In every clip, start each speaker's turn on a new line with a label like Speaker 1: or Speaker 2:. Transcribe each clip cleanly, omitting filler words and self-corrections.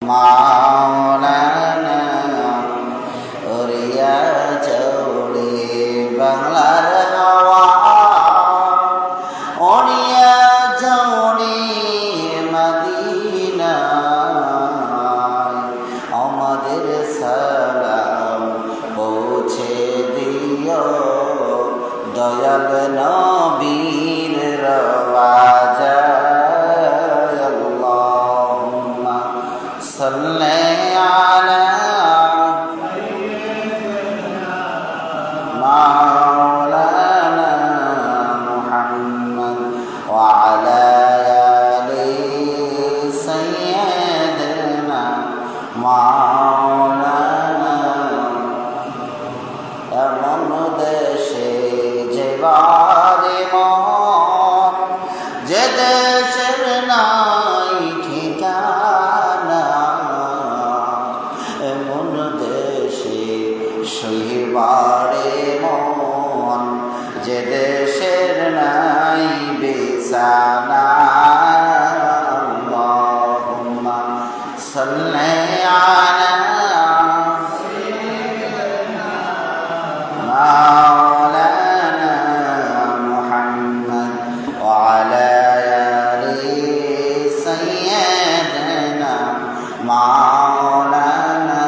Speaker 1: মাওলানা ওরিয়া চৌড়ি বাংলার হাওয়া ওরিয়া চৌড়ি মদিনা আমাদের সালাম পৌঁছে দিও দয়াল নবীর রওয়াজা صل على مولانا محمد وعلى آل سيدنا مولانا এমন দেশে যেবারে মন যে দেশের নাই ঠিকানা এমন দেশে শৈবারে মন যে দেশের নাই বিছানা আল্লাহুম্মা সাল্লি আলা মাওলানা মুহাম্মদ ওয়া আলা আলি সাইয়্যিদিনা মাওলানা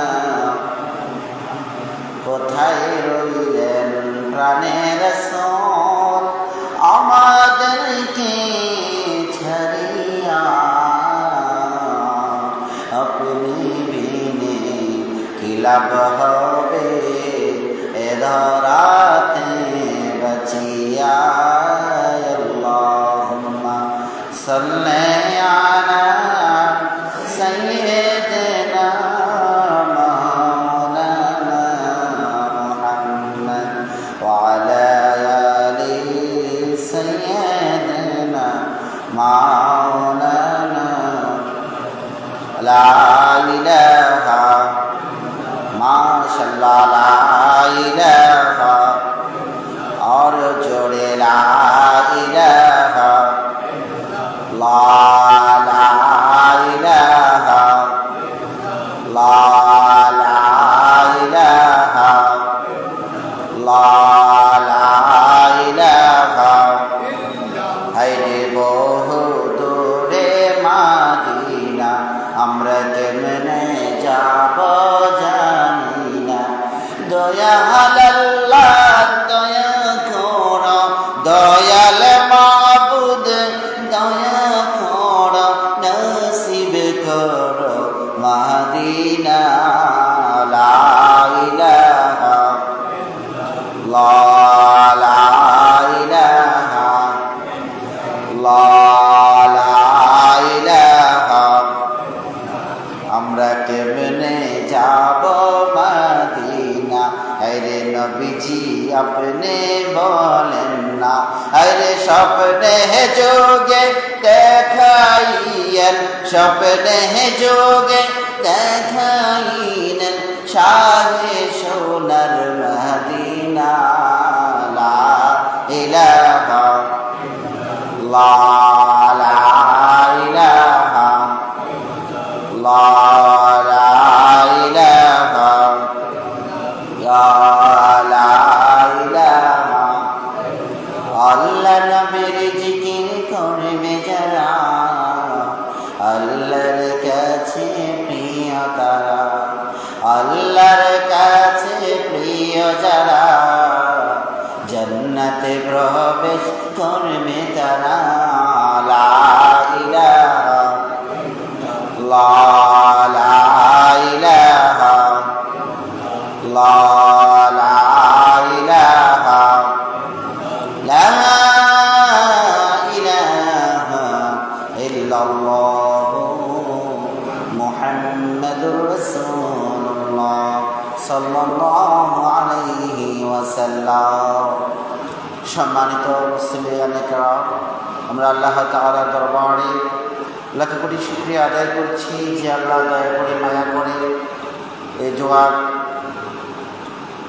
Speaker 1: কোথায় রইলেন প্রাণের রাসূল আমাদেরকে ছাড়িয়া আপনি বিনে কি লাভ হবে এ ধরাতে বাঁচিয়া আল্লাহুম্মা সাল্লি আলা সাইয়্যিদিনা মাওলানা মুহাম্মদ ওয়া আলা আলি সাইয়্যিদিনা মাওলানা লা ইলাহা মাশাআল্লাহ লা ইলাহা और जोड़े ला इलाहा ला इलाहा ला इलाहा ला इलाहा हायरे बहु दूरे मदीना আমরা কেমনে যাব জানি না দয়াল আল্লাহ দয়া করো দয়াল মাবুদ দয়া করো নসিব করো মদিনা লা ইলাহা লা ইলাহা লা ইলাহা আমরা কেমনে যাব মদিনা আরে নবীজি আপনি বলেন না আরে স্বপ্নে যোগে দেখাইয়েন স্বপ্নে যোগে দেখাইলেন শাহে সোনার মদিনা লা ইলাহা লা ইলাহা লা ইলাহা লা ইলাহা আল্লাহ নবীর জিকির করবে যারা আল্লাহর কাছে প্রিয় তারা আল্লাহর কাছে প্রিয় যারা জান্নাতে প্রবেশ করবে তারা লা ইলাহা লা ইলাহা লা ইলাহা লা ইলাহা ইল্লাল্লাহু মুহাম্মাদুর রাসূলুল্লাহ সাল্লাল্লাহু আলাইহি ওয়াসাল্লাম। সম্মানিত মুসলিয়ানে কেরাম, আমরা আল্লাহ তাআলার দরবারে লাখ কোটি শুকরিয়া আদায় করছি যে আল্লাহ দয়া করে মায়া করে এই জোয়ার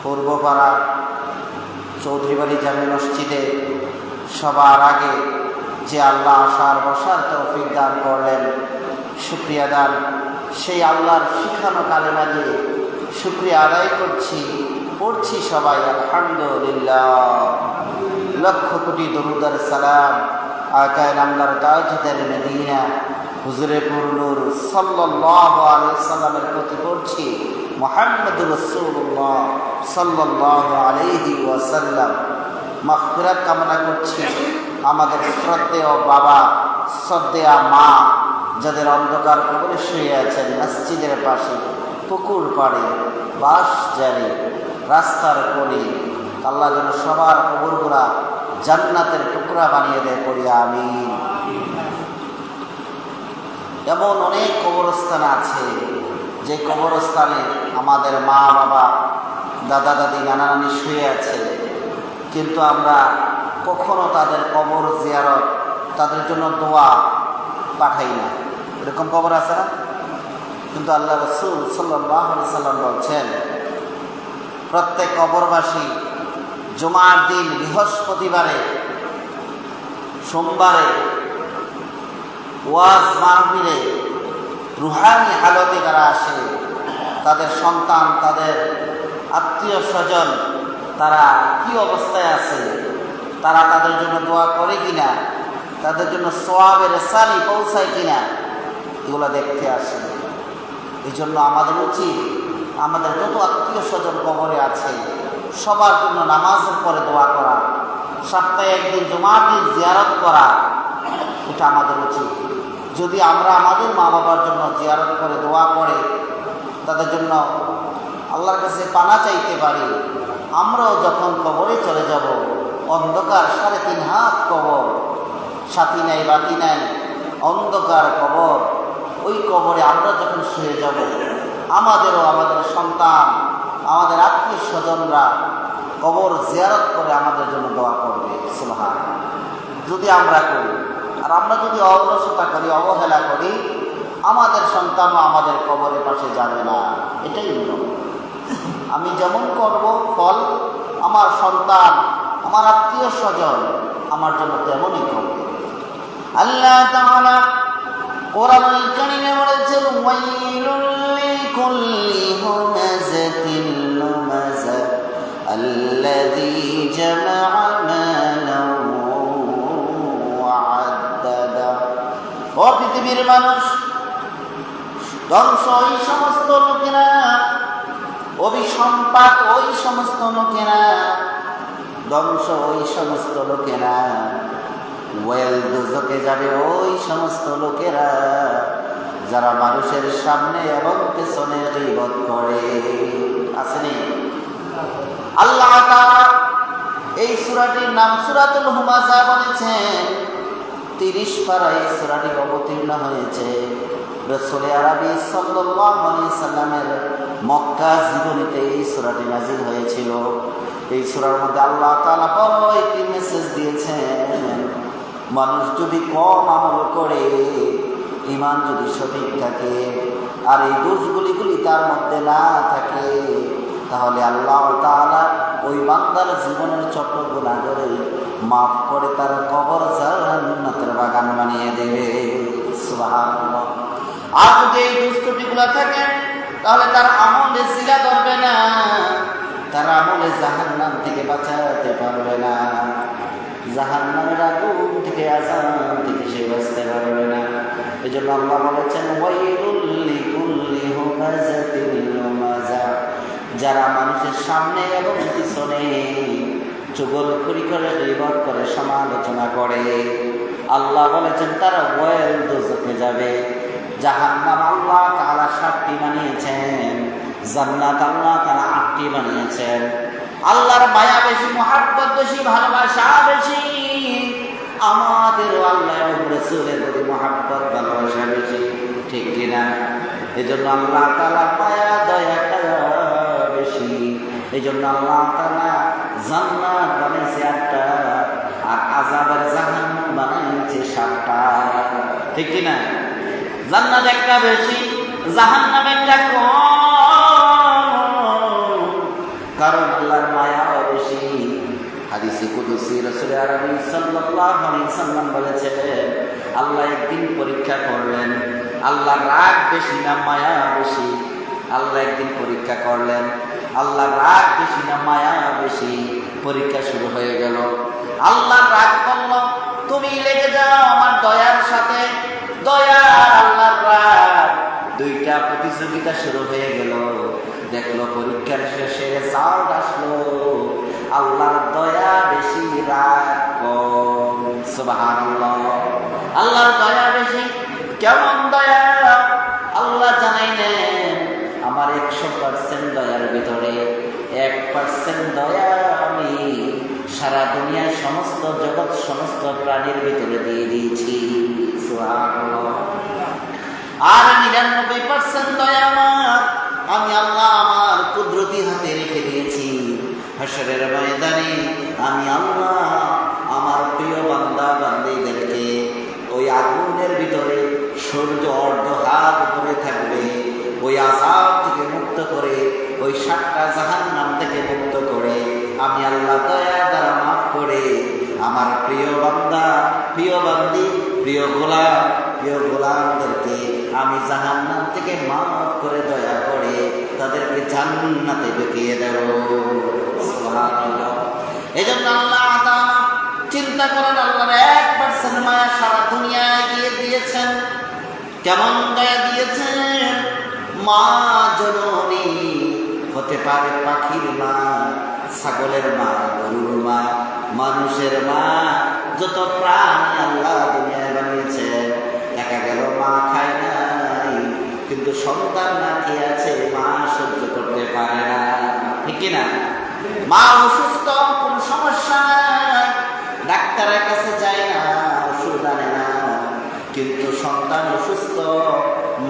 Speaker 1: পূর্বপাড়া চৌধুরীবাড়ি জামে মসজিদে সবার আগে যে আল্লাহ আসার বসার তৌফিক দান করলেন, শুকরিয়া দান সেই আল্লাহর শিখানো কালেমা দিয়ে শুকরিয়া আদায় করছি, পড়ছি সবাই আলহামদুলিল্লাহ। লক্ষ কোটি দরুদ আর সালাম আকায়ে নামদার তাজদার মদিনা হুজুরে পুরনুর সাল্লাল্লাহু আলাইহি সাল্লামের প্রতি পড়ছি মুহাম্মদুর রাসূলুল্লাহ সাল্লাল্লাহু আলাইহি ওয়াসাল্লাম। মাগফিরাত কামনা করছি আমাদের শ্রদ্ধেয় বাবা, শ্রদ্ধেয়া মা, যাদের অন্ধকার কবরে শুয়ে আছেন, মসজিদের পাশে, পুকুর পাড়ে, বাঁশ জারি, রাস্তার কোণে। আল্লাহ যেন সবার কবরগুলা জান্নাতের টুকরা বানিয়ে দেয়, পড়ি আমিন। এমন অনেক কবরস্থান আছে যে কবরস্থানে আমাদের মা বাবা, দাদা দাদি, নানা নানি শুয়ে আছে, কিন্তু আমরা কখনো তাদের কবর জিয়ারত, তাদের জন্য দোয়া পাঠাই না। এরকম কবর আছে না? কিন্তু আল্লাহ রাসূল সাল্লাল্লাহু আলাইহি সাল্লাম বলছেন, প্রত্যেক কবরবাসী জুমার দিন, বৃহস্পতিবারে, সোমবারে ওয়াজ মাহফিলে রুহানি হালতে যারা আসে, তাদের সন্তান, তাদের আত্মীয় স্বজন, তারা কি অবস্থায় আছে, তারা তাদের জন্য দোয়া করে কিনা, তাদের জন্য সওয়াবের সানি পৌঁছায় কিনা, এগুলো দেখতে আসে। এই জন্য আমাদের উচিত আমাদের যত আত্মীয় স্বজন কবরে আছে সবার জন্য নামাজের পরে দোয়া করা, সপ্তাহে একদিন জুমার দিন জিয়ারত করা, এটা আমাদের উচিত। যদি আমরা আমাদের মা বাবার জন্য জিয়ারত করে দোয়া করে তাদের জন্য আল্লাহর কাছে পানা চাইতে পারি, আমরাও যখন কবরে চলে যাব, অন্ধকার 3.5 হাত কবর, সাথী নাই বাতি নাই, অন্ধকার কবর, ওই কবরে আমরা যখন শুয়ে যাব, আমাদেরও আমাদের সন্তান, আমাদের আত্মীয় স্বজনরা কবর জিয়ারত করে আমাদের জন্য দোয়া করবে। সুবহানাল্লাহ। যদি আমরা করি, আর আমরা যদি অলসতা করি, অবহেলা করি, আমাদের সন্তানও আমাদের কবরের পাশে যাবে না। এটাই নিয়ম। আমি যেমন করব ফল, আমার সন্তান, আমার আত্মীয় স্বজন আমার জন্য তেমনই করবে। আল্লাহ তাআলা কোরআনুল কারীমে বলেছেন, ওয়াইলুল লিকুল্লি হুমাযাতিন লুমাযা আল্লাযী জামা'a মালান ওয়া আদ্দাদা। ও পৃথিবীর মানুষ, ধ্বংস ওই সমস্ত লোকেরা, অভিসম্পাত ওই সমস্ত লোকেরা, ধ্বংস ওই সমস্ত লোকেরা, ওয়েল দুজকে যাবে ওই সমস্ত লোকেরা যারা মানুষের সামনে এবং পেছনে গীবত করে। আসেনি? আল্লাহ তাআলা এই সূরাটির নাম সূরাতুল হুমাযা বলেছেন। 30 পারায় এই সূরাটি অবতীর্ণ হয়েছে। রাসূল আরবি সাল্লাল্লাহু আলাইহি সাল্লামের মক্কা জীবনীতে এই সূরাটি নাযিল হয়েছিল। এই সূরার মধ্যে আল্লাহ তাআলা বড় একটি মেসেজ দিয়েছেন, মানুষ যদি কম আমল করে, ঈমান যদি সঠিক থাকে, আর এই দোষগুলি তার মধ্যে না থাকে, তাহলে আল্লাহ তাআলা ওই বান্দার জীবনের ছোট গুনাহগুলো মাফ করে তার কবর জান্নাতের বাগান বানিয়ে দেবে। সুবহানাল্লাহ। আর যদি এই দুষ্টটিগুলো থাকে, তাহলে তার আমলে সিলা ধরবে না, তার আমলে জাহান্নাম থেকে বাঁচাতে পারবে না, জাহান্নামের আগুন থেকে, আযাব থেকে সে বাঁচতে পারবে না। এই জন্য আল্লাহ বলেছেন, ওয়াইলুল লিকুল্লি হুমাযাতিন লুমাযা, যারা মানুষের সামনে এবং পিছনে চুগলখড়ি করে, গীবত করে, সমালোচনা করে, আল্লাহ বলেছেন তারা ওয়েল দোজখে যাবে। জাহান্নাম আল্লাহ তাআলা 7টি বানিয়েছেন, জান্নাত আল্লাহ তাআলা 8টি বানিয়েছেন। আল্লাহর মায়া বেশি, মহব্বত বেশি, ভালোবাসা বেশি, আমাদের আল্লাহ এবং রাসূলের প্রতি মহব্বত ভালোবাসা বেশি, ঠিক কিনা? এই জন্য আল্লাহ তাআলা মায়া দয়াটা বেশি। এই জন্য আল্লাহ তাআলা জান্নাত বানিয়েছে 8টা, আর আযাবের জাহান্নাম বানিয়েছে 7টা, ঠিক কিনা? জান্নাত একটা বেশি, জাহান্নাম একটা কম, কারণ আল্লাহর মায়া বেশি। হাদিসে কুদসি রাসূল আরবি সাল্লাল্লাহু আলাইহি সাল্লাম বলেছেন, আল্লাহ একদিন পরীক্ষা করলেন আল্লাহর রাগ বেশি না মায়া বেশি? আল্লাহ একদিন পরীক্ষা করলেন, আল্লাহর রাগ বেশি না মায়া বেশি? পরীক্ষা শুরু হয়ে গেল। আল্লাহর রাগ করল, তুমি লেগে যাও আমার দয়ার সাথে। দয়া আল্লাহর রাগ, দুইটা প্রতিযোগিতা শুরু হয়ে গেল। দেখলো পরীক্ষার শেষে রেজাল্ট আসলো, আল্লাহর দয়া বেশি রাগ কম। সুবহানাল্লাহ। আল্লাহর দয়া বেশি। কেমন দয়া? আল্লাহ জানাইলেন আমার 100% দয়ার ভিতরে 1% দয়া আমি সারা দুনিয়ার সমস্ত জগৎ সমস্ত প্রাণীর ভিতরে দিয়ে দিয়েছি। সুবহানাল্লাহ। আর 99% দয়া আমি আল্লাহ আমার কুদরতি হাতে রেখে দিয়েছি। হাশরের ময়দানে আমি আল্লাহ আমার প্রিয় বান্দা বান্দীদেরকে ওই আগুনের ভিতরে সূর্য অর্ধ হাত উপরে থাকবে, ওই আযাব থেকে মুক্ত করে, ওই 7টা জাহান্নাম থেকে মুক্ত করে আমি আল্লাহ দয়া দ্বারা মাফ করে আমার প্রিয় বান্দা প্রিয় বান্দী প্রিয় গোলামদেরকে আমি জাহান্নাম থেকে মাফ করে দয়া করে তাদেরকে জান্নাতে ঢুকিয়ে দেব। সুবহানাল্লাহ। এজন্য আল্লাহ তাআলা চিন্তা করেন, আল্লাহর 1% মায়া সারা দুনিয়ায় দিয়ে দিয়েছেন। কেমন দয়া দিয়েছেন? মা জননী হতে পারে পাখির মা, ছাগলের মা, গরুর মা, মানুষের মা, যত প্রাণী আল্লাহ দুনিয়ায় বানিয়েছেন। দেখা গেল মা খায় নাই, কিন্তু সন্তান না খেয়ে আছে, মা সহ্য করতে পারে না, ঠিক না? মা অসুস্থ, কোন সমস্যা নাই, ডাক্তারের কাছে যায় না, ওষুধ আনে না, কিন্তু সন্তান অসুস্থ,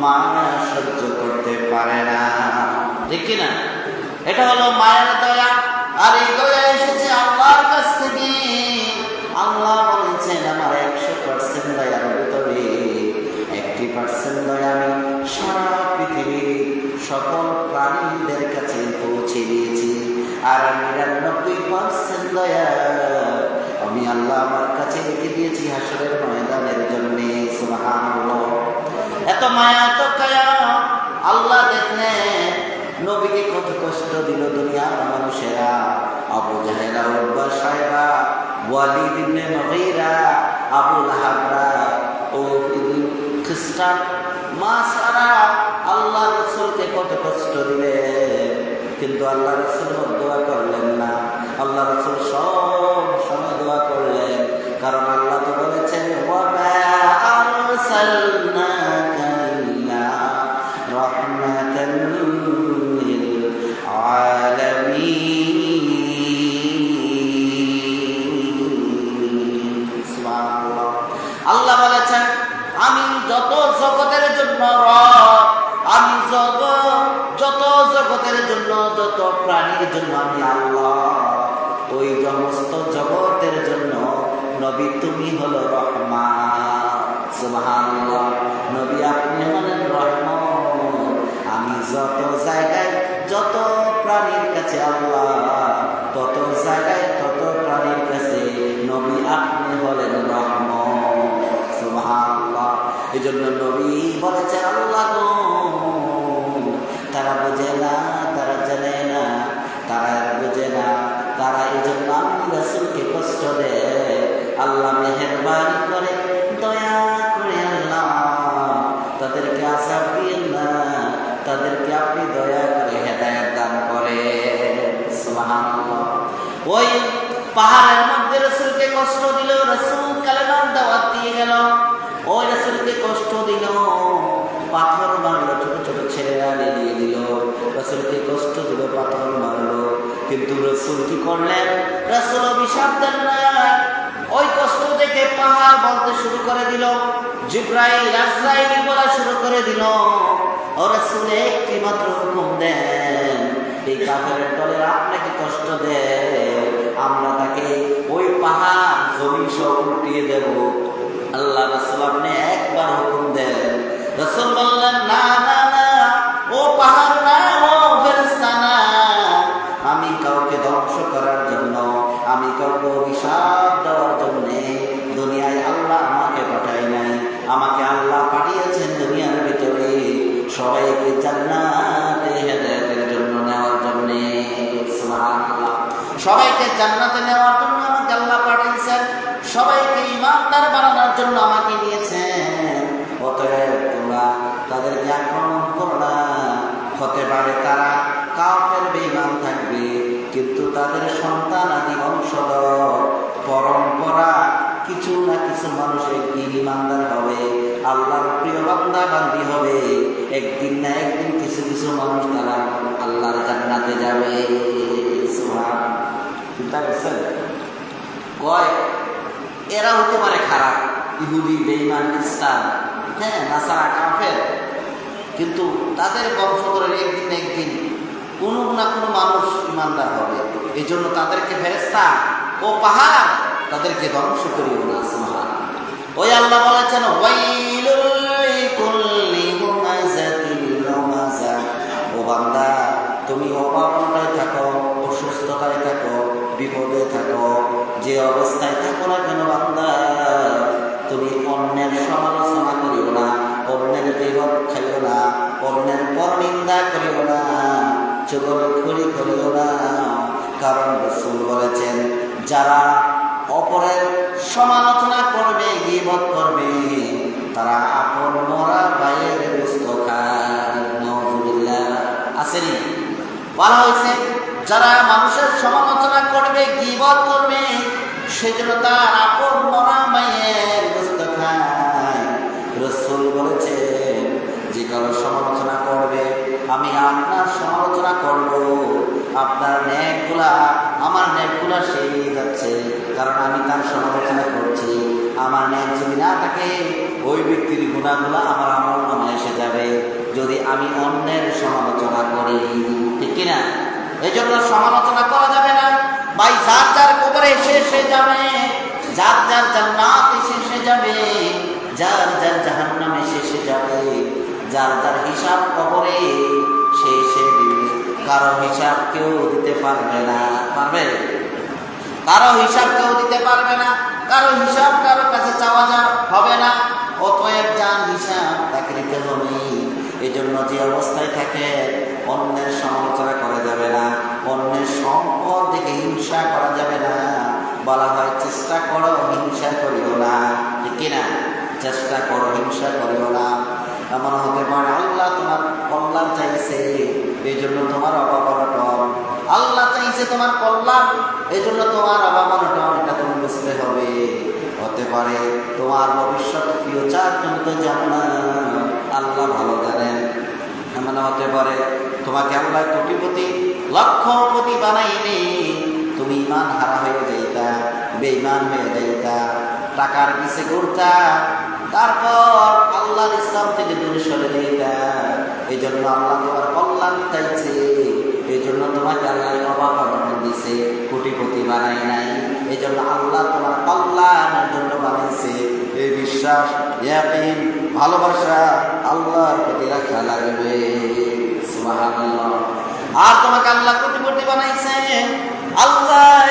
Speaker 1: মা সহ্য করতে পারে না, ঠিক না? এটা হলো মায়ের দয়া। আর এই দয়া এসেছে আল্লাহর কাছ থেকে। আল্লাহ বলেছেন আমার 100% দয়ার ভিতরে 80% দয়া আমি সারা পৃথিবীর সকল প্রাণীদের কাছে পৌঁছে দিয়েছি। আর 99% দয়া আমি আল্লাহ আমার কাছে রেখে দিয়েছি হাশরের ময়দানের জন্য। সুবহানাল্লাহ। এত মায়া এত দয়া আল্লাহ দেখলেন নবীকে কত কষ্ট দিল দুনিয়ার মানুষেরা। আবু জাহেল, উতবা, শায়বা, ওয়ালিদ ইবনে মুগীরা, আবু লাহাবরা ও খ্রিস্টান মাসারা আল্লাহ রাসূলকে কত কষ্ট দিলেন, কিন্তু আল্লাহ রাসূল দোয়া করলেন না। আল্লাহ রাসূল সব সময় দোয়া করলেন, কারণ আল্লাহ তো বলেছেন ওয়া মা আরসালনাকা ইল্লা রাহমাতান লিল আলামিন। সুবহানাল্লাহ। আল্লাহ বলেছেন আমি যত জগতের জন্য রব, আমি যত জগতের জন্য যত প্রাণীর জন্য আমি আল্লাহ, ওই সমস্ত জগতের জন্য নবী তুমি হলো রহমান। সুবহানাল্লাহ। নবী আপনি হলেন রহমান। আমি যত জায়গায় যত প্রাণীর কাছে আল্লাহ, তত জায়গায় তত প্রাণীর কাছে নবী আপনি হলেন রহমান। সুবহানাল্লাহ। এই জন্য নবী বলেছেন আল্লাহ গো তারা বোঝে না, তারা জানে না, তারা বোঝে না, তারা এই জন্য আমি রাসূলকে কষ্ট দেয়। আল্লাহ মেহেরবানি করে দয়া করে আল্লাহ তাদেরকে আযাব দিয়েন না, তাদেরকে আপনি দয়া করে হেদায়েত দান করে। সুবহানাল্লাহ। ওই পাহাড়ের মধ্যে রাসূলকে কষ্ট দিল, রাসূল কালেমার দাওয়াত দিয়ে গেল, ওই রাসূলকে কষ্ট দিল, পাথর মারলো, ছোট ছোট ছেলেরা নিয়ে দিল, রাসূলকে কষ্ট দিল, পাথর মারলো, কিন্তু রাসূল কি করলেন? রাসূল অভিশাপ দেন না, ওই কষ্ট দেখে পাহাড় বলতে শুরু করে দিল, জিবরাইল আজরাইল বলা শুরু করে দিল। ও রাসূল একটি মাত্র হুকুম দেন, এই কাফেরের দলের আপনাকে কষ্ট দেয়, আমরা তাকে ওই পাহাড় জমি সহ উল্টিয়ে দেব। আল্লাহ রাসূল আপনি একবার হুকুম দেন। রাসূল বললেন না না না, ও পাহাড় না, ও ফেরেশতা না, আমি কাউকে ধ্বংস করার জন্য, আমি কাউকে অভিশাপ দেওয়ার জন্য দুনিয়ায় আল্লাহ আমাকে পাঠায় নাই, আমাকে আল্লাহ পাঠিয়েছেন দুনিয়ার জান্নাতে হেদায়েতের জন্য নেওয়ার জন্য। সুবহানাল্লাহ। সবাইকে জান্নাতে নেওয়ার জন্য আমাকে আল্লাহ পাঠিয়েছেন, সবাইকে ঈমানদার বানানোর জন্য আমাকে নিয়েছেন। অতএব তোমরা তাদেরকে আক্রমণ করো না। হতে পারে তারা কাফের বেঈমান থাকবে, কিন্তু তাদের সন্তান আদি বংশধর পরম্পরা কিছু না কিছু মানুষ একদিন ঈমানদার হবে, আল্লাহর প্রিয় বান্দা বান্দি হবে। একদিন না একদিন কিছু কিছু মানুষ তারা আল্লাহর জান্নাতে যাবে। সুবহানাল্লাহ। চিন্তা করছেন? কয় এরা হতে পারে খারাপ, ইহুদি, বেঈমান, খ্রিস্টান, হ্যাঁ, নাসারা, কাফের, কিন্তু তাদের বংশধরের একদিন না একদিন কোনো না কোনো মানুষ ঈমানদার হবে। এই জন্য তাদেরকে ফেরেশতা ও পাহাড় তাদেরকে ধ্বংস করিও না। সুবহানাল্লাহ। ওই আল্লাহ বলেছেন, ওয়াইলুল লিকুল্লি হুমাযাতিল লুমাযা। ও বান্দা, তুমি অভাবনায় থাকো, অসুস্থতায় থাকো, বিপদে থাকো, যে অবস্থায় থাকো না কেন বান্দা, তুমি অন্যের সমালোচনা করিও না, অন্যের বিপদ খাইও না, অন্যের পরনিন্দা করিও না, চুগলখড়ি করিও না। কারণ রাসূল বলেছেন, যারা অপরের সমালোচনা করবে, গীবত করবে, তারা আপন মরা ভাইয়ের গোশত খায়। নাউযুবিল্লাহ। আসেনি? বলা হয়েছে যারা মানুষের সমালোচনা করবে, গীবত করবে, সেজন্য তার আপন মরা ভাইয়ের গোশত খায়। রাসূল বলেছেন, যে কারো সমালোচনা করবে, আমি আপনার সমালোচনা করব, আপনার নেকগুলা আমার নেকগুলা সেই যাচ্ছে, কারণ আমি তার সমালোচনা করছি। আমার নেক যদি না থাকে, ওই ব্যক্তির গুণাগুলা আমার আমল নামায় এসে যাবে, যদি আমি অন্যের সমালোচনা করি। ঠিক কিনা? এই জন্য সমালোচনা করা যাবে না ভাই। যার যার কবরে এসে এসে যাবে, যার যার জান্নাত এসে এসে যাবে, যার যার জাহান্নাম এসে এসে যাবে, যার যার হিসাব কবরে সে এসে দিবে। কারো হিসাব কেউ দিতে পারবে না। পারবে? কারো হিসাব কেউ দিতে পারবে না। কারো হিসাব কারো কাছে চাওয়া হবে না। অতএব যার হিসাব তাকে দিতে হবে। এই জন্য যে অবস্থায় থাকে, অন্যের সমালোচনা করা যাবে না, অন্যের সম্পদ দেখে হিংসা করা যাবে না। বলা হয় চেষ্টা করো, হিংসা করিও না। ঠিক কিনা? চেষ্টা করো, হিংসা করিও না। এমন হতে পারে আল্লাহ তোমার কল্যাণ চাইছে, এই জন্য তোমার অভাব অনটন। আল্লাহ চাইছে তোমার কল্যাণ, এই জন্য তোমার অভাব অনটন, এটা তুমি বুঝতে হবে। হতে পারে তোমার ভবিষ্যৎ ফিউচার তুমি তো জানো না, আল্লাহ ভালো জানেন। এমন হতে পারে তোমাকে আল্লাহ কোটিপতি, লক্ষপতি বানাইনি, তুমি ঈমান হারা হয়ে যাইতা, বেঈমান হয়ে যাইতা, টাকার পিছে ঘুরতা, তারপর আল্লাহর ইসলাম থেকে দূরে সরে যাইতা। এই জন্য আল্লাহ তোমার কল্যাণ চাইছে, এই জন্য তোমাকে আল্লাহ অভাব অনটন দিছে, কোটিপতি বানাই নাই। এই জন্য আল্লাহ তোমার কল্যাণের জন্য বানাইছে। এই বিশ্বাস, ইয়াকিন, ভালোবাসা আল্লাহর প্রতি রাখা লাগবে। সুবহানাল্লাহ। আর তোমাকে আল্লাহ কোটিপতি বানাইছে, আল্লাহ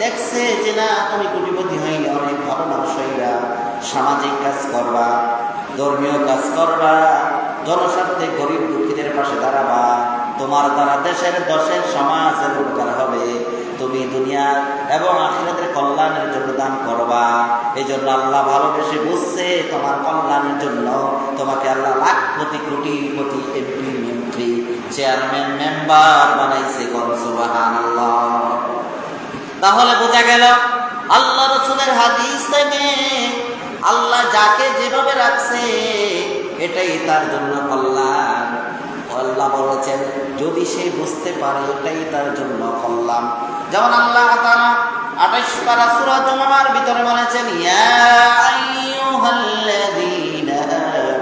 Speaker 1: দেখছে যে না তুমি কোটিপতি হইলে, অনেক ভালো মানুষ হইবা, সামাজিক কাজ করবা, ধর্মীয় কাজ করবা, জনস্বার্থে গরিব দুঃখীদের পাশে দাঁড়াবা, তোমার দ্বারা দেশের, দশের, সমাজের উপকার হবে, তুমি দুনিয়া এবং আখিরাতের কল্যাণের জন্য দান করবা। এই জন্য আল্লাহ ভালোবেসে বুঝছে তোমার কল্যাণের জন্য তোমাকে আল্লাহ লাখপতি, কোটিপতি, এমপি, মন্ত্রী, চেয়ারম্যান, মেম্বার বানাইছে। সুবহানাল্লাহ। তাহলে বোঝা গেল আল্লাহ রাসূলের হাদিস থেকে আল্লাহ যাকে যেভাবে রাখছে এটাই তার জন্য কল্যাণ। আল্লাহ বলেছেন যদি সে বুঝতে পারে এটাই তার জন্য কল্যাণ। যেমন আল্লাহ তাআলা 28 পারা সূরা জুমার ভিতরে বলেছেন, ইয়া আইয়ুহাল্লাযীনা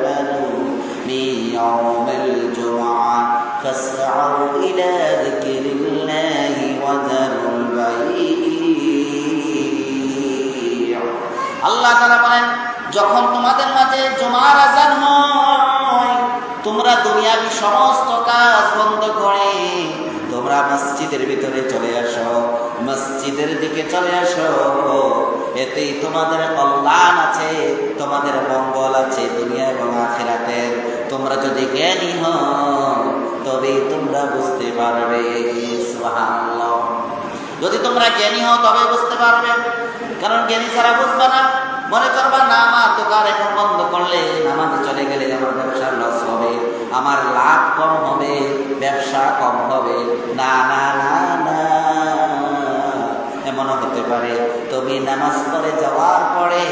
Speaker 1: আমানু লিয়াউমিল জুমআ ফাসআউ ইলা যিকরিল্লাহি ওয়া যারুল বাই'। আল্লাহ তাআলা বলেন, যখন তোমাদের মাঝে জুমার আযান হয়, তোমরা দুনিয়াবি সমস্ত কাজ বন্ধ করে তোমরা মসজিদের ভিতরে চলে আসো, মসজিদের দিকে চলে আসো। এতেই তোমাদের কল্যাণ আছে, তোমাদের মঙ্গল আছে দুনিয়া এবং আখিরাতের। তোমরা যদি জ্ঞানী হও তবে তোমরা বুঝতে পারবে। সুবহানাল্লাহ। যদি তোমরা জ্ঞানী হও তবে বুঝতে পারবে, কারণ জ্ঞানী ছাড়া বুঝবে না। মনে করবা না আমার দোকান এখন বন্ধ করলে, নামাজে চলে গেলে আমার ব্যবসার লস হবে, আমার লাভ কম হবে, ব্যবসা কম হবে। না না না না, এমনও হতে পারে তুমি নামাজ পড়ে যাওয়ার পরে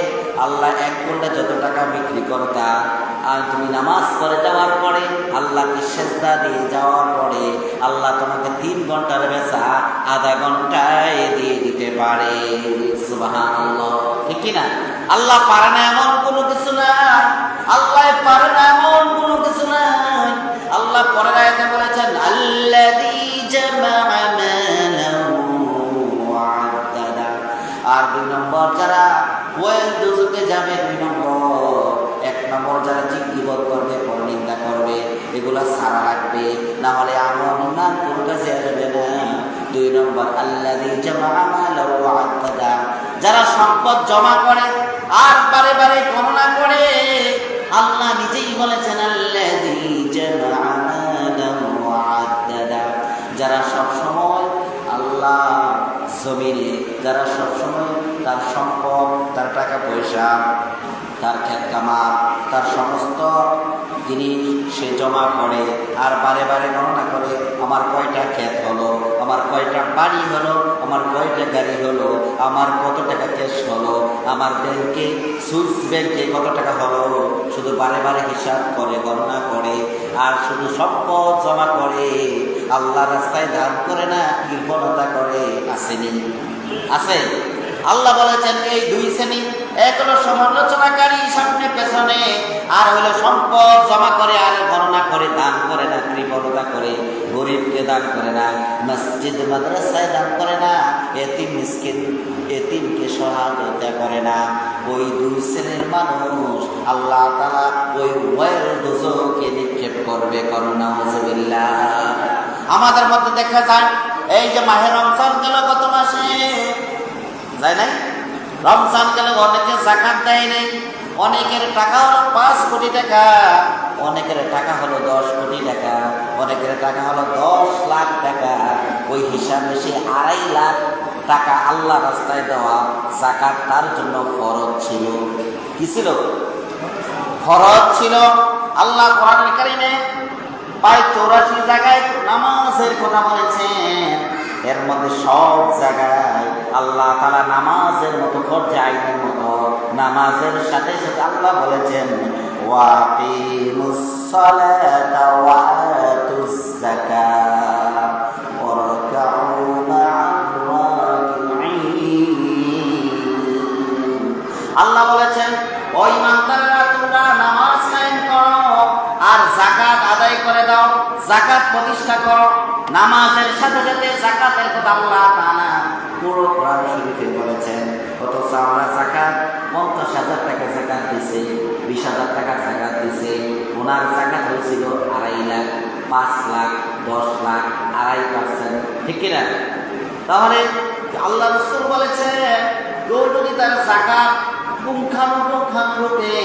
Speaker 1: আল্লাহ এক করলে যত টাকা বিক্রি করতা, আর তুমি নামাজ পড়ে যাওয়ার পরে আল্লাহকে সেজদা দিয়ে যাওয়ার পরে আল্লাহ তোমাকে 3 ঘন্টার বেচা আধা ঘন্টায় দিয়ে দিতে পারে। সুবহানাল্লাহ, ঠিক কি না? আল্লাহ পারে না এমন কোনো কিছু না, আল্লাহ পারে না এমন কোনো কিছু না। আল্লাহ পরের আয়াতে বলেছেন আল্লাযী জামা'a মালাহু ওয়া আদ্দাদা। আর 2 নম্বর যারা ওয়াইল দুজকে যাবে, 2 নম্বর, 1 নম্বর যারা জিজ্ঞাসা করবে, পরনিন্দা করবে, এগুলা সারা লাগবে, না হলে আমল ইমান কোন কাজে আসবে না। 2 নম্বর আল্লাযী জামা'a মালাহু ওয়া আদ্দাদা, যারা সম্পদ জমা করে আর বারে বারে গণনা করে। আল্লাহ নিজেই বলেছেন আল্লাযী জামা'a মালাহু ওয়া আদ্দাদা, যারা সব সময় আল্লাহ জমিনে, যারা সব সময় তার সম্পদ, তার টাকা পয়সা, তার ক্ষেত কামার, তার সমস্ত জিনিস সে জমা করে আর বারে বারে গণনা করে, আমার কয়টা ক্ষেত হলো, আমার কয়টা বাড়ি হলো, আমার কয়টা গাড়ি হলো, আমার কত টাকা ক্যাশ হলো, আমার ব্যাংকে সুইস ব্যাংকে কত টাকা হলো, শুধু বারে বারে হিসাব করে, গণনা করে আর শুধু সম্পদ জমা করে, আল্লাহ রাস্তায় দান করে না, কৃপণতা করে। আসেনি? আছে। আল্লাহ বলেছেন এই 2 শ্রেণী, এক হলো সমালোচনাকারী সামনে পেছনে, আর হলো সম্পদ জমা করে আর গণনা করে, দান করে না, কৃপণতা করে, গরিবকে দান করে না, মসজিদ মাদ্রাসায় দান করে না, এতিম মিসকিন এতিমকে সহায়তা করে না। ওই 2 শ্রেণীর মানুষ আল্লাহ তাআলা ওই ওয়াইল দুজকে নিক্ষেপ করবে। করুণা নাউজুবিল্লাহ। আমাদের মধ্যে দেখা যায় এই যে মাহে রমজান গেল গত মাসে, যায় নাই? রমজান গেলে অনেকে যাকাত দেয় নাই, অনেকের টাকা হলো 5 কোটি টাকা, অনেকের টাকা হলো 10 কোটি টাকা, অনেকের টাকা হলো 10 লাখ টাকা। ওই হিসাবে সে 2.5 লাখ টাকা আল্লাহ রাস্তায় দেওয়া যাকাত তার জন্য ফরজ ছিল। কি ছিল? ফরজ ছিল। আল্লাহ কোরআনুল কারীমে প্রায় 84 জায়গায় নামাজের কথা বলেছেন। এর মধ্যে সব জায়গায় আল্লাহ তাআলা নামাজের মতো ফরজে আইনের মতো নামাজের সাথে সাথে আল্লাহ বলেছেন ওয়াকিমুস সালাতা ওয়া আতুজ যাকাত ওয়ারকাউ মা'আর রাকিঈন। আল্লাহ বলেছেন ও ঈমানদাররা, তোমরা নামাজ কায়েম করো আর যাকাত আদায় করে দাও, যাকাত প্রতিষ্ঠা করো। নামাজের সাথে সাথে যাকাতের কথা আল্লাহ তাআলা পুরো কোরআন শরীফে বলেছেন। অথচ আমরা যাকাত 50,000 টাকা যাকাত দিছে, 20,000 টাকা যাকাত দিছে। ওনার যাকাত হয়েছিল 2.5 লাখ, 5 লাখ, 10 লাখ, 2.5%, ঠিক কিনা? তাহলে আল্লাহ রাসূল বলেছেন কেউ যদি তার যাকাত পুঙ্খানুপুঙ্খানুরূপে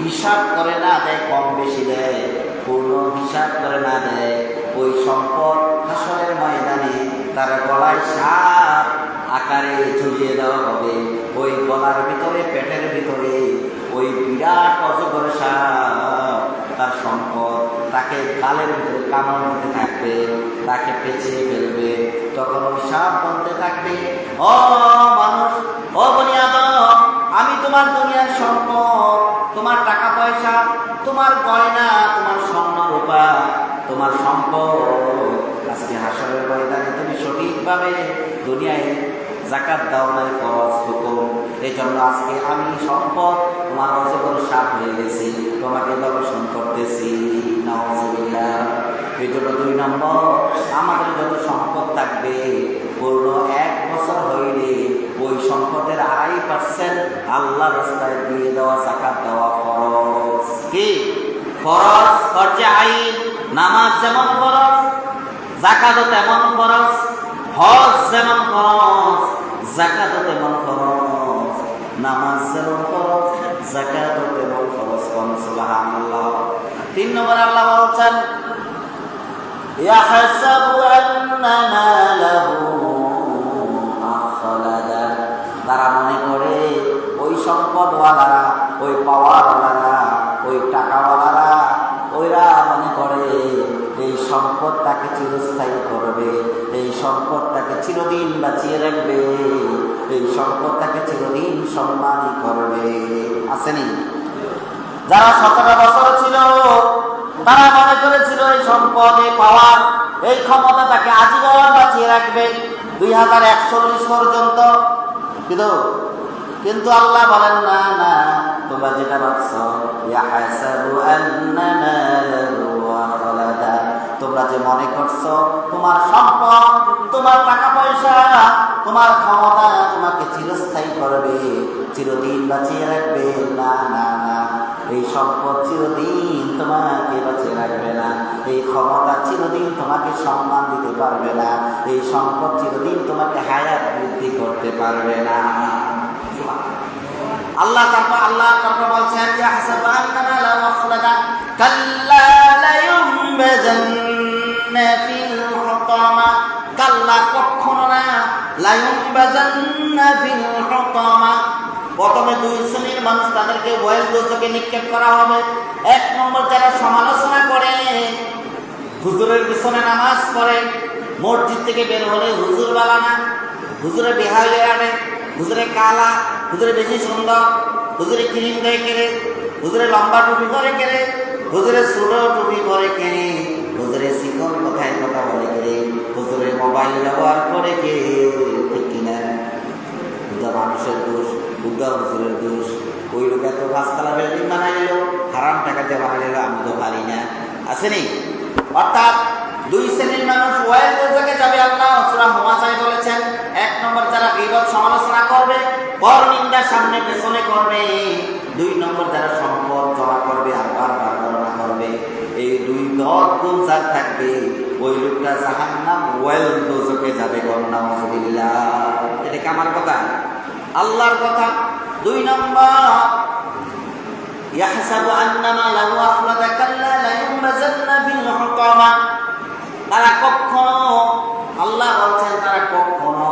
Speaker 1: হিসাব করে না দেয়, কম বেশি দেয়, পূর্ণ হিসাব করে না দেয়, ওই সম্পদ হাসরের ময়দানে তার গলায় সাপ আকারে ঝুলিয়ে দেওয়া হবে। ওই গলার ভিতরে, পেটের ভিতরে ওই বিরাট অজগর সাপ তার সম্পদ তাকে গালের ভিতরে কামড় দিতে থাকবে, তাকে পেঁচিয়ে ফেলবে। তখন ওই সাপ বলতে থাকবে, ও মানুষ, ও বনি আদম, আমি তোমার দুনিয়ার সম্পদ, তোমার টাকা পয়সা, তোমার গয়না, তোমার স্বর্ণ রূপা, তোমার সম্পদ আজকে হাসরের ময়দানে তুমি সঠিকভাবে দুনিয়ায় যাকাত দাও নাই, ফরজ হুকুম। এই জন্য আজকে আমি সম্পদ তোমার অজগর সাপ হয়ে গেছি, তোমাকে দর্শন করতেছি। নাউজুবিল্লাহ। এই জন্য 2 নম্বর, আমাদের যত সম্পদ থাকবে পূর্ণ 1 বছর হইলে ওই সম্পদের 2.5% আল্লাহ রাস্তায় দিয়ে দেওয়া, যাকাত দেওয়া ফরজ। কি ফরজ? ফরজে আইন। নামাজ যেমন ফরজ, যাকাতও তেমন ফরজ, হজ যেমন ফরজ, যাকাতও তেমন ফরজ। নামাজ যেমন ফরজ, যাকাতও তেমন ফরজ। সুবহানাল্লাহ। 3 নম্বরে আল্লাহ বলছেন ইয়াহসাবু আন্না মালাহু আখলাদা, তারা মনে করে ওই সম্পদওয়ালারা, ওই পাওয়ারওয়ালারা, ওই টাকাওয়ালারা, ওইরা মনে করে এই সম্পদ তাকে চিরস্থায়ী করবে, এই সম্পদ তাকে চিরদিন বাঁচিয়ে রাখবে, এই সম্পদ তাকে চিরদিন সম্মানই করবে। আসেনি? যারা 17 বছর ছিল তারা মনে করেছিল এই সম্পদ, এই পাওয়ার, এই ক্ষমতা তাকে আজীবন বাঁচিয়ে রাখবে 2140 পর্যন্ত। কিন্তু আল্লাহ বলেন না না, তোমরা যেটা ভাবছো ইয়াহসাবু আন্না মালাহু আখলাদা, তোমরা যে মনে করছো তোমার সম্পদ, তোমার টাকা পয়সা, তোমার ক্ষমতা তোমাকে চিরস্থায়ী করবে, চিরদিন বাঁচিয়ে রাখবে, না না না, এই সম্পদ চিরদিন তোমাকে বাঁচিয়ে রাখবে না, এই ক্ষমতা চিরদিন তোমাকে সম্মান দিতে পারবে না, এই সম্পদ চিরদিন তোমাকে হায়াত বৃদ্ধি করতে পারবে না। আল্লাহ তারপর বলছেন ইয়াহসাবু আন্না মালাহু আখলাদা কাল্লা লা ইউনবাযান্না ফিল হুতামা, কাল্লা কখনো না, লা ইউনবাযান্না ফিল হুতামা। প্রথমে 2 শ্রেণীর মানুষ, তাদেরকে ওয়েল দোজখে নিক্ষেপ করা হবে। 1 নম্বর যারা সমালোচনা করে, হুজুরের পিছনে নামাজ পড়ে, মসজিদ থেকে বের হলে হুজুর বালানা, হুজুরে বেহায়া আনে, হুজুরে কালা, হুজুরে বেশি সুন্দর, হুজুরে ক্রিম দেয় কেড়ে, হুজুরে লম্বা টুপি করে কেড়ে, হুজুরে ছোট টুপি করে কেড়ে, হুজুরে চিকন কথায় কথা বলে কেড়ে, হুজুরে মোবাইল ব্যবহার করে কে, ঠিক কিনা? বুদ্ধা মানুষের দোষ, বুদ্ধা হুজুরের দোষ। ওই লোক এত 5 তলা বিল্ডিং বানাইল, হারাম টাকা দিয়ে বানাইল, আমি তো পারি না। আসেনি? অর্থাৎ 2 শ্রেণীর মানুষ ওয়াইল দোজখে যাবে। আল্লাহ সূরা হুমাযায় বলেছেন 1 নম্বর যারা গীবত সমালোচনা করবে, পর নিন্দা সামনে পেছনে করবে, 2 নম্বর যারা সম্পদ জমা করবে আর বারবার গণনা করবে, এই 2 গুণ যার থাকবে ওই লোকটা জাহান্নাম ওয়াইল দোজখে যাবে। নাউযুবিল্লাহ। এটা কি আমার কথা? আল্লাহর কথা। 2 নম্বর ইয়াহসাবু আন্না মালাহু আখলাদা কাল্লা লা ইউনবাযান্না ফিল হুতামা, তারা কখনো, আল্লাহ বলছেন তারা কখনো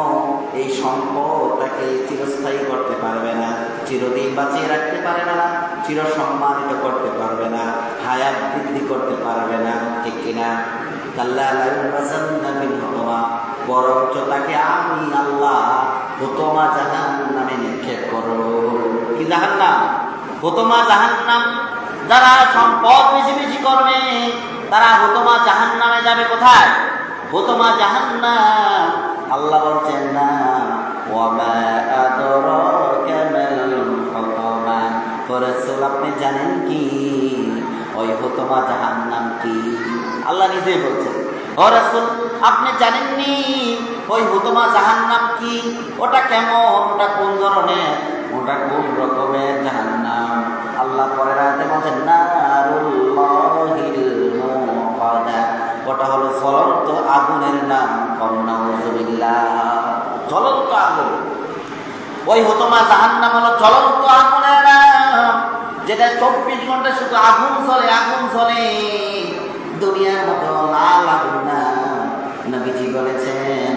Speaker 1: এই সম্পদটাকে চিরস্থায়ী করতে পারবে না, চিরদিন বাঁচিয়ে রাখতে পারবে না, চির সম্মানিত করতে পারবে না, হায়াত বৃদ্ধি করতে পারবে না, ঠিক কিনা? কাল্লা লা ইউনবাযান্না ফিল হুতামা, বরঞ্চ তাকে আমি আল্লাহ হুতামা জাহান্নামে নিক্ষেপ করব। কি জাহান্নাম? হুতামা জাহান্নাম। যারা সম্পদ বেশি বেশি করবে তারা হুতামা জাহান্নামে যাবে। কোথায়? হুতামা জাহান্নাম। আল্লাহ বলছেন না, ওয়া মা আদরাকা মাল হুতামা, রাসূল আপনি জানেন কি ওই হুতামা জাহান্নাম কি? আল্লাহ নিজেই বলছেন, ও রাসূল আপনি জানেননি ওই হুতামা জাহান্নাম কি? ওটা কেমন, ওটা কোন ধরনের, ওটা কোন রকমের জাহান্নাম? আল্লাহ পরের আয়াতে বলছেন নারুল্লাহিল মুকাদা, ওটা হলো জ্বলন্ত আগুনের নাম। নাউযুবিল্লাহ। জ্বলন্ত আগুন। ওই হুতামা জাহান্নাম হলো জ্বলন্ত আগুনের নাম, যেটা 24 ঘন্টা শুধু আগুন জ্বলে, আগুন জ্বলে। দুনিয়ার মতো লাল আগুন না। নবীজি বলেছেন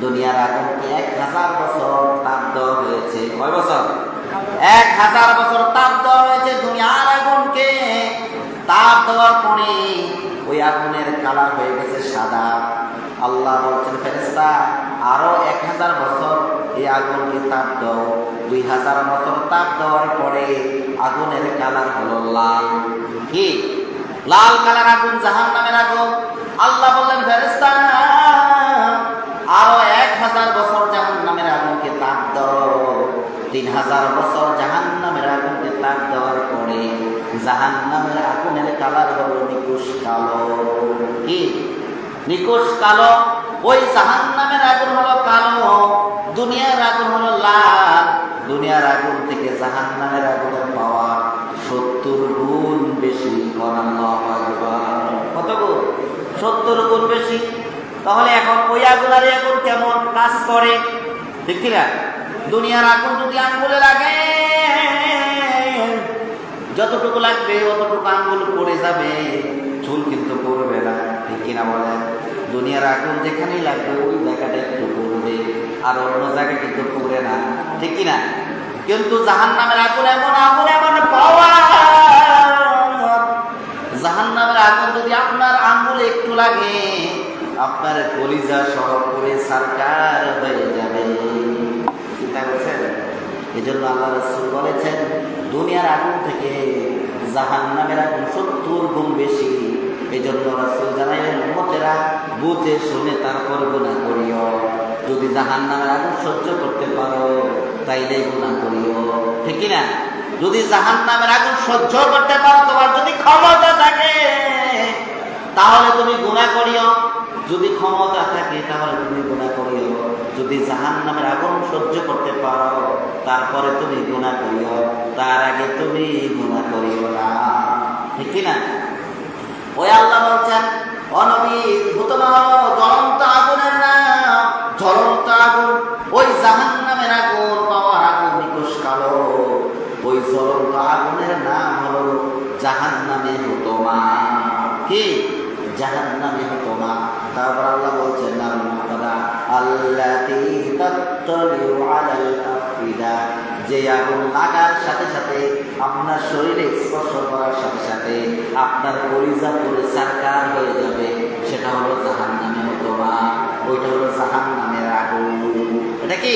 Speaker 1: দুনিয়ার আগুনকে 1000 বছর তাপ দেওয়া হয়েছে। কয় বছর? 1000 বছর তাপ দেওয়া হয়েছে দুনিয়ার আগুনকে। তাপ দেওয়ার পরে ওই আগুনের কালার হয়ে গেছে সাদা। আল্লাহ বলছেন ফেরেশতা আরো 1000 বছর এই আগুনকে তাপ দাও। 2000 বছর তাপ দেওয়ার পরে আগুনের কালার হলো লাল। কি? লাল কালার আগুন, জাহান্নামের আগুন। আল্লাহ বললেন ফেরেশতা আরো 1000 বছর জাহান্নামের আগুনকে তাপ দাও। 3000 বছর জাহান্নামের আগুনকে তাপ দেওয়ার পরে জাহান্নামের আগুনের কালার হলো নিকুশ কালো। কি? নিকুশ কালো। ওই জাহান্নামের আগুন হলো কালো, দুনিয়ার আগুন হলো লাল। দুনিয়ার আগুন থেকে জাহান্নামের আগুনের পাওয়ার 70 গুণ বেশি। আল্লাহু আকবার। কত গুণ? 70 গুণ বেশি। তাহলে এখন ওই আগুন আর আগুন কেমন কাজ করে, ঠিক না? দুনিয়ার আগুন যদি আঙ্গুলে লাগে যতটুকু লাগবে অতটুকু আঙ্গুল পড়ে যাবে, চুল কিন্তু পড়বে না, ঠিক কিনা বলেন? দুনিয়ার আগুন যেখানেই লাগবে ওই জায়গাটা একটু পড়বে, আর অন্য জায়গায় কিন্তু পড়ে না, ঠিক কিনা? কিন্তু জাহান্নামের আগুন এমন পাওয়া, জাহান্নামের আগুন যদি আপনার আঙ্গুলে একটু লাগে আপনার কলিজা সহ পুরে সরকার হয়ে যাবে। চিন্তা করছেন? এই জন্য আল্লাহ রাসূল বলেছেন দুনিয়ার আগুন থেকে জাহান্নামের আগুন 70 গুণ বেশি। এই জন্য রাসূল জানাইলেন উম্মতেরা বুঝে শুনে তারপর গুনাহ করিও। যদি জাহান্নামের আগুন সহ্য করতে পারো তাইলে গুনাহ করিও, ঠিক কি না? যদি জাহান্নামের আগুন সহ্য করতে পারো, তোমার যদি ক্ষমতা থাকে তাহলে তুমি গুনাহ করিও। যদি ক্ষমতা থাকে তাহলে তুমি গুনাহ করিও। যদি জাহান্নামের আগুন সহ্য করতে পারো তারপরে তুমি গুনাহ করিও, তার আগে তুমি গুনাহ করিও না, ঠিক কি না? ওই আল্লাহ বলছেন ও নবী ঘোষণা হলো জ্বলন্ত আগুনের নাম জ্বলন্ত আগুন। ওই জাহান্নামের আগুন পাওয়ার আগুন নিকষ কালো, ওই জ্বলন্ত আগুনের নাম হলো জাহান্নামে হুতমা। কি? জাহান্নামে হুতমা। তারপর আল্লাহ বলছেন নাম মুক্তাদা আল্লাতী তাত্তালিউ আলাল আফিদা, যে আগুন লাগার সাথে সাথে আপনার শরীরে স্পর্শ করার সাথে সাথে আপনার কলিজা পুরো সারকার হয়ে যাবে, সেটা হলো জাহান্নামে হুতমা। ওইটা হলো জাহান্নামের আগুন। এটা কি?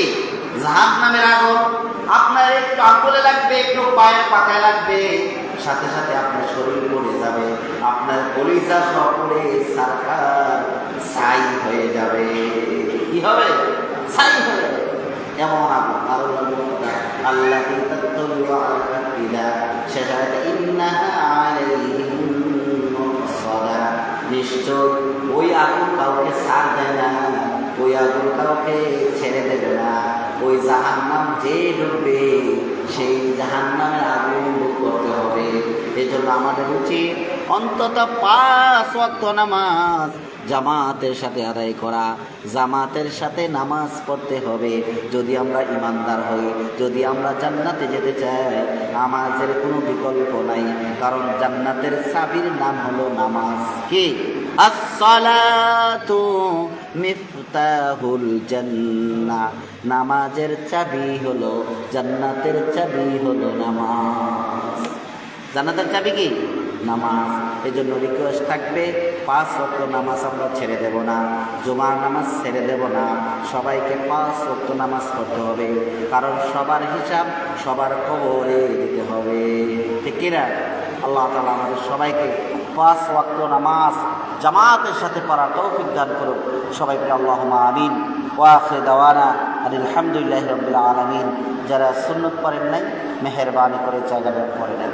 Speaker 1: জাহান্নামের আগুন। আপনার একটু আঙ্গুলে লাগবে, একটু পায়ের পাতায় লাগবে, সাথে সাথে আপনার শরীর পড়ে যাবে, আপনার কলিজা সব পড়ে সারকার ছাই হয়ে যাবে। কি হবে? ছাই হয়ে যাবে। এমন আগুন। আরো আল্লাহ নিশ্চয় ওই আগুন কাউকে ছাড় দেয় না, ওই আগুন কাউকে ছেড়ে দেবে না। ওই জাহান্নাম যে ঢুকবে সেই জাহান্নামের আগুন ভোগ করতে হবে। এই জন্য আমাদের উচিত অন্তত 5 ওয়াক্ত নামাজ জামাতের সাথে আদায় করা, জামাতের সাথে নামাজ পড়তে হবে। যদি আমরা ইমানদার হই, যদি আমরা জান্নাতে যেতে চাই, নামাজের কোনো বিকল্প নাই, কারণ জান্নাতের চাবির নাম হলো নামাজ। কি? আসসালাতু মিফতাহুল জান্নাহ, নামাজের চাবি হলো জান্নাতের চাবি হলো নামাজ। জান্নাতের চাবি কি? নামাজ। এই জন্য রিকোয়েস্ট থাকবে 5 ওয়াক্ত নামাজ আমরা ছেড়ে দেব না, জুমার নামাজ ছেড়ে দেব না। সবাইকে 5 ওয়াক্ত নামাজ পড়তে হবে, কারণ সবার হিসাব সবার কবরে দিতে হবে, ঠিক কিনা? আল্লাহ তাআলা আমাদের সবাইকে 5 ওয়াক্ত নামাজ জামাতের সাথে পড়ার তৌফিক দান করুন। সবাই বলি আল্লাহুম্মা আমিন। ওয়া আখিরু দাওয়ানা আলহামদুলিল্লাহি রাব্বিল আলামিন। যারা সুন্নাত পড়েন নাই মেহেরবানি করে জায়গাটা পড়ে নেন।